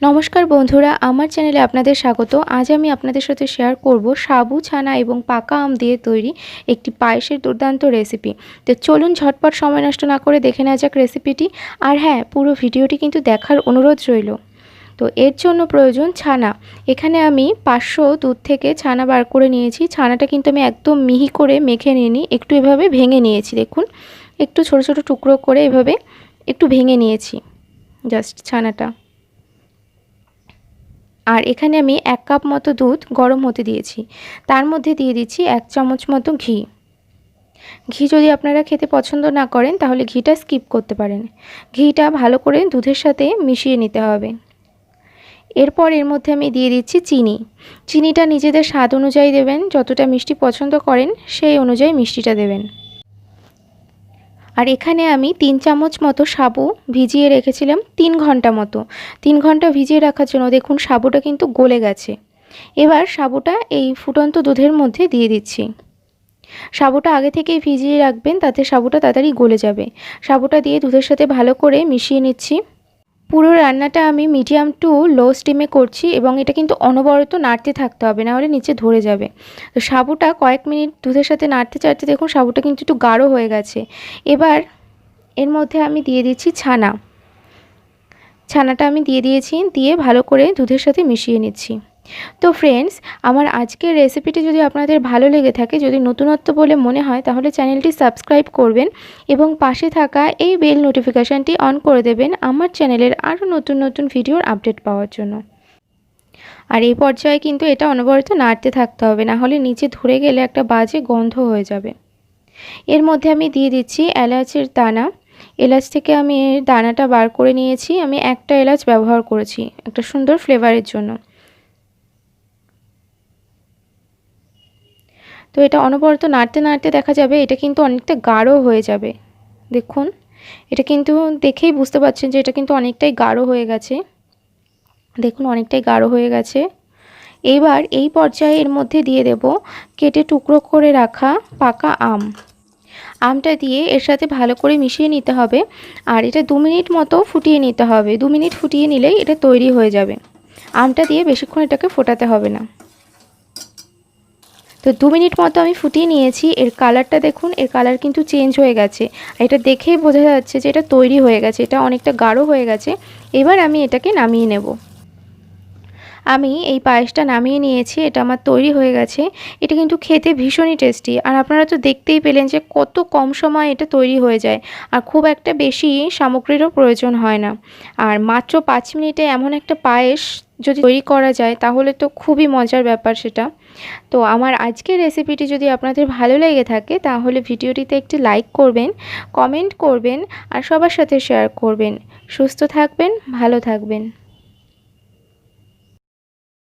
নমস্কার বন্ধুরা, আমার চ্যানেলে আপনাদের স্বাগত। আজ আমি আপনাদের সাথে শেয়ার করব সাবু ছানা এবং পাকা আম দিয়ে তৈরি একটি পায়েসের দুর্দান্ত রেসিপি। তো চলুন ঝটপট সময় নষ্ট না করে দেখে নেওয়া যাক রেসিপিটি। আর হ্যাঁ, পুরো ভিডিওটি কিন্তু দেখার অনুরোধ রইল। তো এর জন্য প্রয়োজন ছানা। এখানে আমি 500 দুধ থেকে ছানা বার করে নিয়েছি। ছানাটা কিন্তু আমি একদম মিহি করে মেখে নিইনি, একটু এভাবে ভেঙে নিয়েছি। দেখুন, একটু ছোট ছোট টুকরো করে এভাবে একটু ভেঙে নিয়েছি জাস্ট ছানাটা। আর এখানে আমি 1 কাপ মতো দুধ গরম হতে দিয়েছি। তার মধ্যে দিয়ে দিচ্ছি 1 চামচ মতো ঘি। ঘি যদি আপনারা খেতে পছন্দ না করেন তাহলে ঘিটা স্কিপ করতে পারেন। ঘিটা ভালো করে দুধের সাথে মিশিয়ে নিতে হবে। এরপর এর মধ্যে আমি দিয়ে দিচ্ছি চিনি। চিনিটা নিজেদের স্বাদ অনুযায়ী দেবেন, যতটা মিষ্টি পছন্দ করেন সেই অনুযায়ী মিষ্টিটা দেবেন। আর এখানে আমি 3 চামচ মতো সাবু ভিজিয়ে রেখেছিলাম 3 ঘন্টা মতো। 3 ঘন্টা ভিজিয়ে রাখার জন্য দেখুন সাবুটা কিন্তু গলে গেছে। এবার সাবুটা এই ফুটন্ত দুধের মধ্যে দিয়ে দিচ্ছি। সাবুটা আগে থেকেই ভিজিয়ে রাখবেন, তাতে সাবুটা তাড়াতাড়ি গলে যাবে। সাবুটা দিয়ে দুধের সাথে ভালো করে মিশিয়ে নিচ্ছি। পুরো রান্নাটা আমি মিডিয়াম টু লো স্টিমে করছি এবং এটা কিন্তু অনবরত নাড়তে থাকতে হবে, না হলে নিচে ধরে যাবে। তো সাবুটা কয়েক মিনিট দুধের সাথে নাড়তে চাড়তে দেখুন সাবুটা কিন্তু একটু গাঢ় হয়ে গেছে। এবার এর মধ্যে আমি দিয়ে দিচ্ছি ছানাটা আমি দিয়ে দিয়েছি, দিয়ে ভালো করে দুধের সাথে মিশিয়ে নিচ্ছি। তো ফ্রেন্ডস, আমার আজকের রেসিপিটি যদি আপনাদের ভালো লেগে থাকে, যদি নতুনত্ব বলে মনে হয়, তাহলে চ্যানেলটি সাবস্ক্রাইব করবেন এবং পাশে থাকা এই বেল নোটিফিকেশানটি অন করে দেবেন আমার চ্যানেলের আরও নতুন নতুন ভিডিওর আপডেট পাওয়ার জন্য। আর এই পর্যায়ে কিন্তু এটা অনবরত নাড়তে থাকতে হবে, না হলে নিচে ধরে গেলে একটা বাজে গন্ধ হয়ে যাবে। এর মধ্যে আমি দিয়ে দিচ্ছি এলাচের দানা। এলাচ থেকে আমি এর দানাটা বার করে নিয়েছি। আমি একটা এলাচ ব্যবহার করেছি একটা সুন্দর ফ্লেভারের জন্য। তো এটা অনবরত নাড়তে নাড়তে দেখা যাবে এটা কিন্তু অনেকটা গাঢ় হয়ে যাবে। দেখুন, এটা কিন্তু দেখেই বুঝতে পারছেন যে এটা কিন্তু অনেকটাই গাঢ় হয়ে গেছে। দেখুন, অনেকটাই গাঢ় হয়ে গেছে। এইবার এই পর্যায়ে এর মধ্যে দিয়ে দেব কেটে টুকরো করে রাখা পাকা আম। আমটা দিয়ে এর সাথে ভালো করে মিশিয়ে নিতে হবে। আর এটা 2 মিনিট মতো ফুটিয়ে নিতে হবে। 2 মিনিট ফুটিয়ে নিলেই এটা তৈরি হয়ে যাবে। আমটা দিয়ে বেশিক্ষণ এটাকে ফোটাতে হবে না। তো 2 মিনিট মতো আমি ফুটিয়ে নিয়েছি। এর কালারটা দেখুন, এর কালার কিন্তু চেঞ্জ হয়ে গেছে। এটা দেখেই বোঝা যাচ্ছে যে এটা তৈরি হয়ে গেছে, এটা অনেকটা গাঢ় হয়ে গেছে। এবার আমি এটাকে নামিয়ে নেব। আমি এই পায়েসটা নামিয়ে নিয়েছি, এটা আমার তৈরি হয়ে গেছে। এটা কিন্তু খেতে ভীষণই টেস্টি। আর আপনারা তো দেখতেই পেলেন যে কত কম সময় এটা তৈরি হয়ে যায়, আর খুব একটা বেশি সামগ্রীরও প্রয়োজন হয় না। আর মাত্র 5 মিনিটে এমন একটা পায়েস যদি তৈরি করা যায় তাহলে তো খুবই মজার ব্যাপার সেটা। তো আমার আজকের রেসিপিটি যদি আপনাদের ভালো লেগে থাকে তাহলে ভিডিওটিতে একটি লাইক করবেন, কমেন্ট করবেন আর সবার সাথে শেয়ার করবেন। সুস্থ থাকবেন, ভালো থাকবেন।